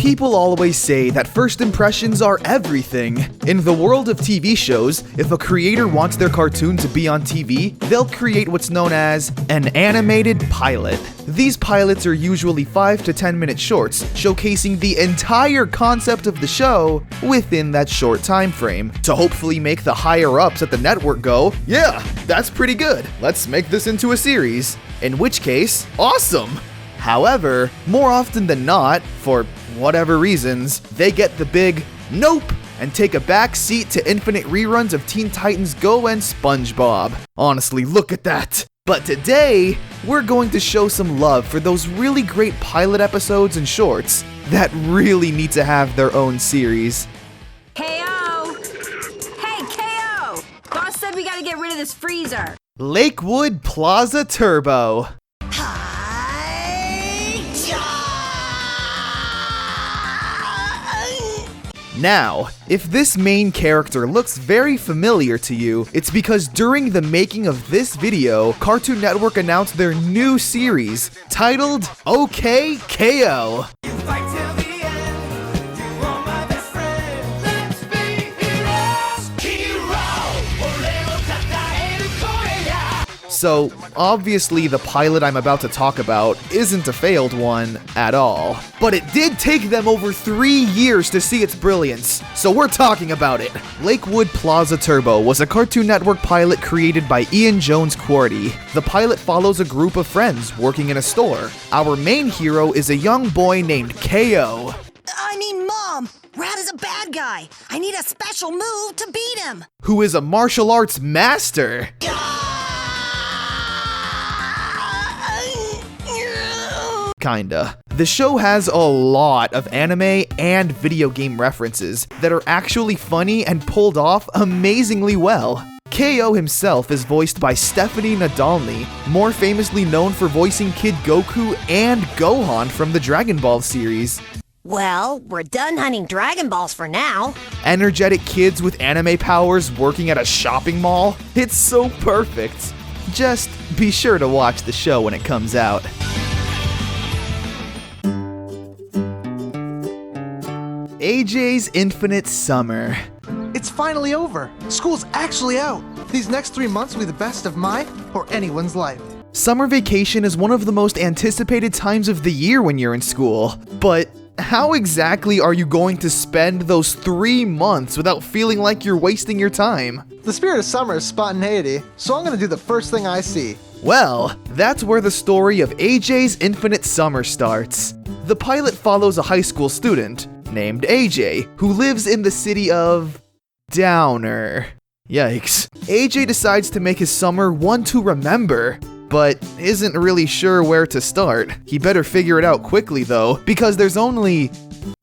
People always say that first impressions are everything. In the world of TV shows, if a creator wants their cartoon to be on TV, they'll create what's known as an animated pilot. These pilots are usually 5 to 10 minute shorts, showcasing the entire concept of the show within that short time frame, to hopefully make the higher-ups at the network go, yeah, that's pretty good, let's make this into a series. In which case, awesome! However, more often than not, for whatever reasons, they get the big nope and take a back seat to infinite reruns of Teen Titans Go and SpongeBob. Honestly, look at that! But today, we're going to show some love for those really great pilot episodes and shorts that really need to have their own series. KO! Hey, KO! Boss said we gotta get rid of this freezer. Lakewood Plaza Turbo. Now, if this main character looks very familiar to you, it's because during the making of this video, Cartoon Network announced their new series, titled OKKO. So, obviously the pilot I'm about to talk about isn't a failed one at all. But it did take them over 3 years to see its brilliance, so we're talking about it. Lakewood Plaza Turbo was a Cartoon Network pilot created by Ian Jones-Quartey. The pilot follows a group of friends working in a store. Our main hero is a young boy named KO. Mom! Rat is a bad guy! I need a special move to beat him! Who is a martial arts master. Kinda. The show has a lot of anime and video game references that are actually funny and pulled off amazingly well. KO himself is voiced by Stephanie Nadolny, more famously known for voicing Kid Goku and Gohan from the Dragon Ball series. Well, we're done hunting Dragon Balls for now. Energetic kids with anime powers working at a shopping mall. It's so perfect. Just be sure to watch the show when it comes out. AJs Infinite Summer. It's finally over. School's actually out. These next 3 months will be the best of my or anyone's life. Summer vacation is one of the most anticipated times of the year when you're in school. But how exactly are you going to spend those 3 months without feeling like you're wasting your time? The spirit of summer is spontaneity, so I'm gonna do the first thing I see. Well, that's where the story of AJ's Infinite Summer starts. The pilot follows a high school student named AJ, who lives in the city of Downer. Yikes. AJ decides to make his summer one to remember, but isn't really sure where to start. He better figure it out quickly though, because there's only,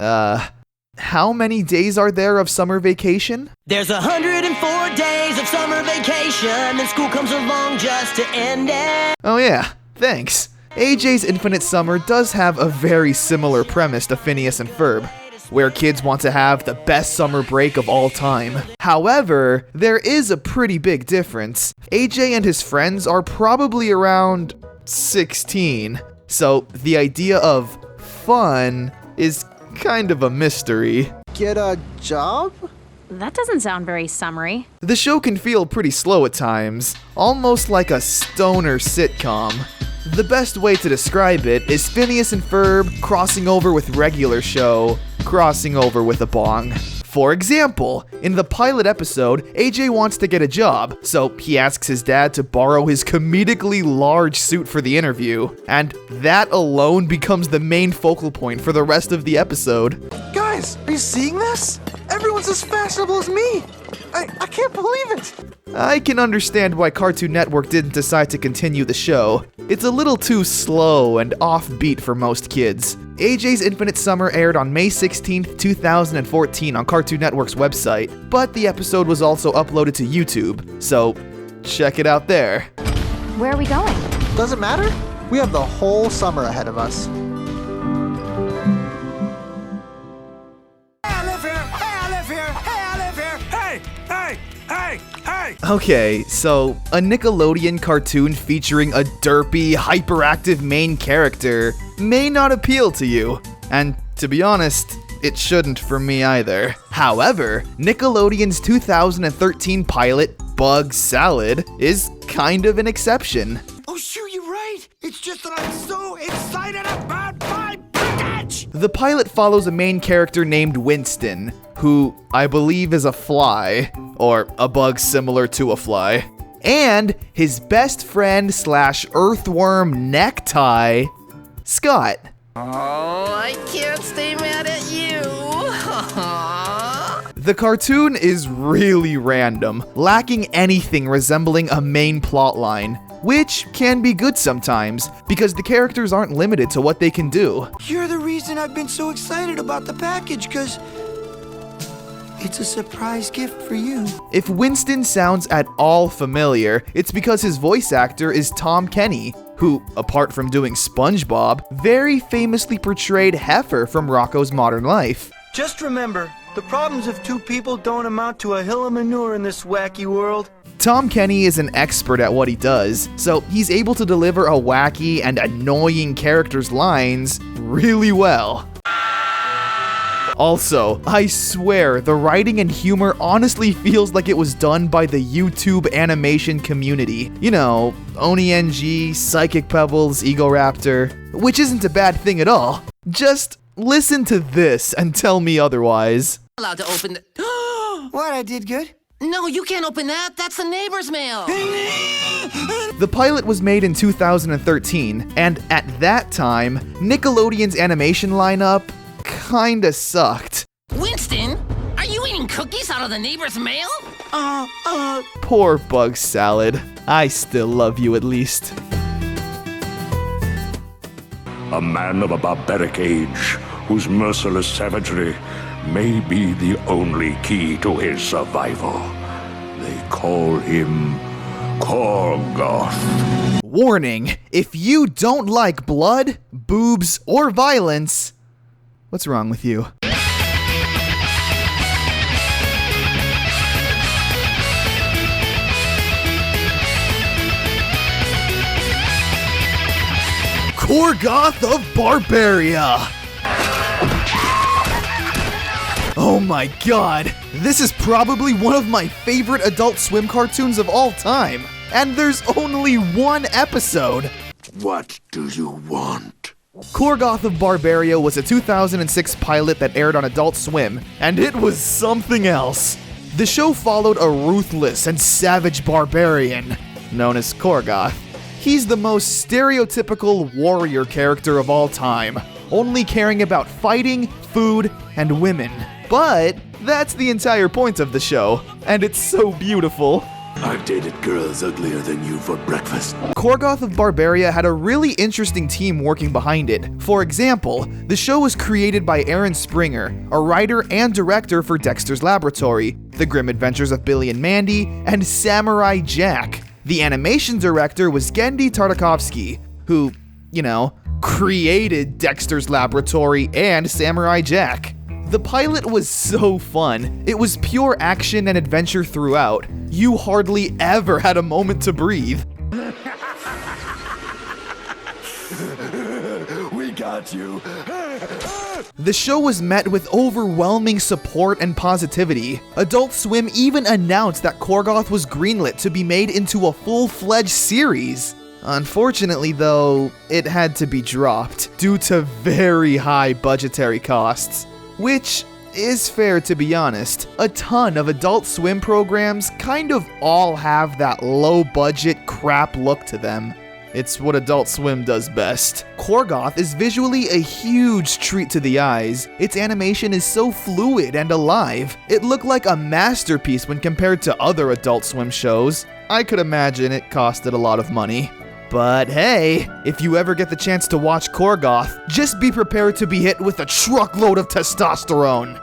how many days are there of summer vacation? There's 104 days of summer vacation, and school comes along just to end it. Oh yeah, thanks. AJ's Infinite Summer does have a very similar premise to Phineas and Ferb, where kids want to have the best summer break of all time. However, there is a pretty big difference. AJ and his friends are probably around 16, so the idea of fun is kind of a mystery. Get a job? That doesn't sound very summery. The show can feel pretty slow at times, almost like a stoner sitcom. The best way to describe it is Phineas and Ferb crossing over with regular show, crossing over with a bong. For example, in the pilot episode, AJ wants to get a job, so he asks his dad to borrow his comedically large suit for the interview, and that alone becomes the main focal point for the rest of the episode. Guys, are you seeing this? Everyone's as fashionable as me! I can't believe it! I can understand why Cartoon Network didn't decide to continue the show. It's a little too slow and offbeat for most kids. AJ's Infinite Summer aired on May 16th, 2014 on Cartoon Network's website, but the episode was also uploaded to YouTube, so check it out there. Where are we going? Does it matter? We have the whole summer ahead of us. Okay, so a Nickelodeon cartoon featuring a derpy, hyperactive main character may not appeal to you. And to be honest, it shouldn't for me either. However, Nickelodeon's 2013 pilot, Bug Salad, is kind of an exception. Oh, shoot, you're right. It's just that I'm so excited about my package. The pilot follows a main character named Winston, who I believe is a fly, or a bug similar to a fly, and his best friend slash earthworm necktie, Scott. Oh, I can't stay mad at you. The cartoon is really random, lacking anything resembling a main plotline, which can be good sometimes, because the characters aren't limited to what they can do. You're the reason I've been so excited about the package, because it's a surprise gift for you. If Winston sounds at all familiar, it's because his voice actor is Tom Kenny, who, apart from doing SpongeBob, very famously portrayed Heifer from Rocko's Modern Life. Just remember, the problems of two people don't amount to a hill of manure in this wacky world. Tom Kenny is an expert at what he does, so he's able to deliver a wacky and annoying character's lines really well. Also, I swear, the writing and humor honestly feels like it was done by the YouTube animation community. You know, OniNG, Psychic Pebbles, Egoraptor, which isn't a bad thing at all. Just listen to this and tell me otherwise. Allowed to open the... What, I did good? No, you can't open that. That's the neighbor's mail. The pilot was made in 2013, and at that time, Nickelodeon's animation lineup kinda sucked. Winston, are you eating cookies out of the neighbor's mail? Poor Bug Salad. I still love you at least. A man of a barbaric age, whose merciless savagery may be the only key to his survival. They call him Korgoth. Warning, if you don't like blood, boobs, or violence, what's wrong with you? Korgoth of Barbaria! Oh my god, this is probably one of my favorite Adult Swim cartoons of all time, and there's only one episode. What do you want? Korgoth of Barbaria was a 2006 pilot that aired on Adult Swim, and it was something else. The show followed a ruthless and savage barbarian, known as Korgoth. He's the most stereotypical warrior character of all time, only caring about fighting, food, and women. But that's the entire point of the show, and it's so beautiful. I've dated girls uglier than you for breakfast. Korgoth of Barbaria had a really interesting team working behind it. For example, the show was created by Aaron Springer, a writer and director for Dexter's Laboratory, The Grim Adventures of Billy and Mandy, and Samurai Jack. The animation director was Genndy Tartakovsky, who, created Dexter's Laboratory and Samurai Jack. The pilot was so fun. It was pure action and adventure throughout. You hardly ever had a moment to breathe. We got you. The show was met with overwhelming support and positivity. Adult Swim even announced that Korgoth was greenlit to be made into a full-fledged series. Unfortunately, though, it had to be dropped due to very high budgetary costs. Which is fair, to be honest. A ton of Adult Swim programs kind of all have that low-budget crap look to them. It's what Adult Swim does best. Korgoth is visually a huge treat to the eyes. Its animation is so fluid and alive. It looked like a masterpiece when compared to other Adult Swim shows. I could imagine it costed a lot of money. But hey, if you ever get the chance to watch Korgoth, just be prepared to be hit with a truckload of testosterone.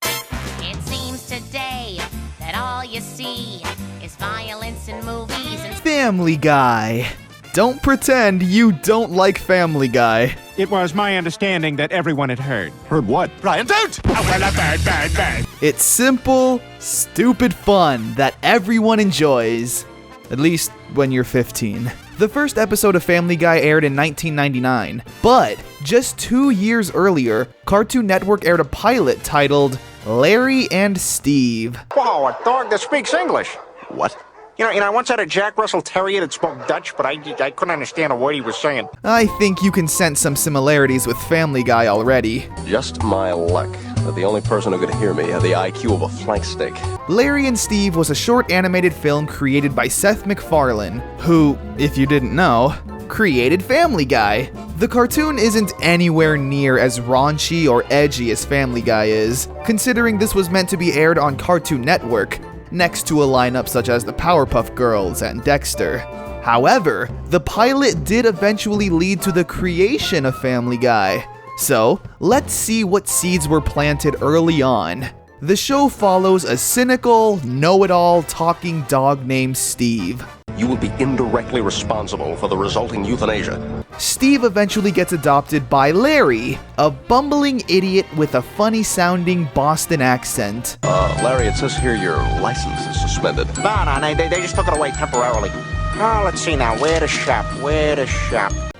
It seems today that all you see is violence in movies and Family Guy. Don't pretend you don't like Family Guy. It was my understanding that everyone had heard. Heard what? Brian, don't! Oh, well, bad. It's simple, stupid fun that everyone enjoys. At least when you're 15. The first episode of Family Guy aired in 1999, but just 2 years earlier, Cartoon Network aired a pilot titled Larry and Steve. Whoa, a dog that speaks English. What? You know, I once had a Jack Russell Terrier that spoke Dutch, but I couldn't understand a word he was saying. I think you can sense some similarities with Family Guy already. Just my luck that the only person who could hear me had the IQ of a flank steak. Larry and Steve was a short animated film created by Seth MacFarlane, who, if you didn't know, created Family Guy. The cartoon isn't anywhere near as raunchy or edgy as Family Guy is, considering this was meant to be aired on Cartoon Network, next to a lineup such as the Powerpuff Girls and Dexter. However, the pilot did eventually lead to the creation of Family Guy. So, let's see what seeds were planted early on. The show follows a cynical, know-it-all talking dog named Steve. You will be indirectly responsible for the resulting euthanasia. Steve eventually gets adopted by Larry, a bumbling idiot with a funny-sounding Boston accent. Larry, it says here your license is suspended. No, they just took it away temporarily. Oh, let's see now, where to shop?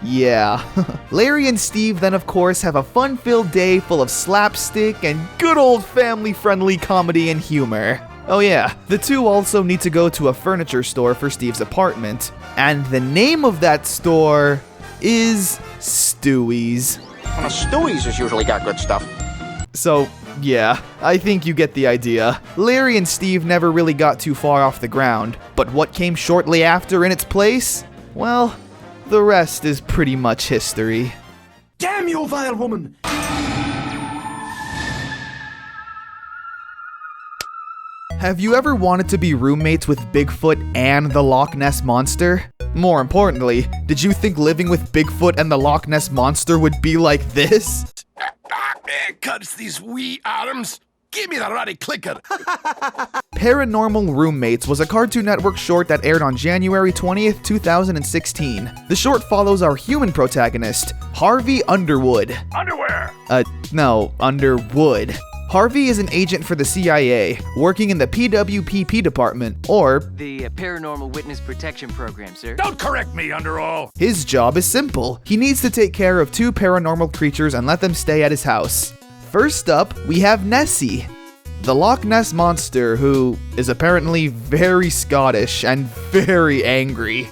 Yeah. Larry and Steve then of course have a fun-filled day full of slapstick and good old family-friendly comedy and humor. Oh yeah, the two also need to go to a furniture store for Steve's apartment, and the name of that store is Stewie's. Well, Stewie's has usually got good stuff. So, yeah, I think you get the idea. Larry and Steve never really got too far off the ground, but what came shortly after in its place? Well, the rest is pretty much history. Damn you, vile woman! Have you ever wanted to be roommates with Bigfoot and the Loch Ness Monster? More importantly, did you think living with Bigfoot and the Loch Ness Monster would be like this? Cuts these wee arms. Give me the ruddy clicker. Paranormal Roommates was a Cartoon Network short that aired on January 20th, 2016. The short follows our human protagonist, Harvey Underwood. Underwear. No, Underwood. Harvey is an agent for the CIA, working in the PWPP department, or the Paranormal Witness Protection Program, sir. Don't correct me, Underall. His job is simple. He needs to take care of 2 paranormal creatures and let them stay at his house. First up, we have Nessie, the Loch Ness Monster, who is apparently very Scottish and very angry.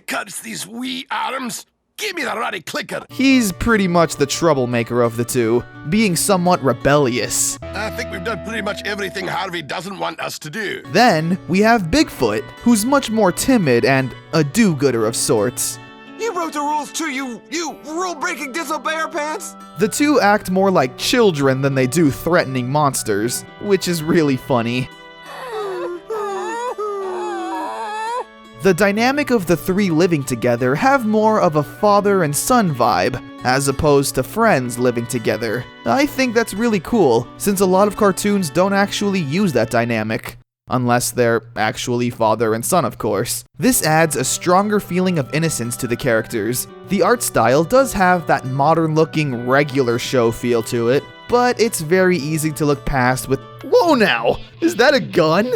Cuts these wee arms. Give me the ruddy clicker. He's pretty much the troublemaker of the two, being somewhat rebellious. I think we've done pretty much everything Harvey doesn't want us to do. Then, we have Bigfoot, who's much more timid and a do-gooder of sorts. You broke the rules too, you rule-breaking disobey pants! The two act more like children than they do threatening monsters, which is really funny. The dynamic of the 3 living together have more of a father and son vibe, as opposed to friends living together. I think that's really cool, since a lot of cartoons don't actually use that dynamic. Unless they're actually father and son, of course. This adds a stronger feeling of innocence to the characters. The art style does have that modern-looking regular show feel to it, but it's very easy to look past with, whoa now! Is that a gun?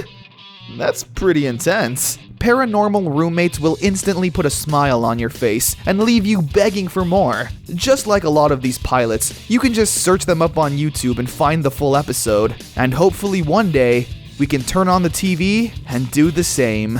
That's pretty intense. Paranormal Roommates will instantly put a smile on your face and leave you begging for more. Just like a lot of these pilots, you can just search them up on YouTube and find the full episode, and hopefully one day, we can turn on the TV and do the same.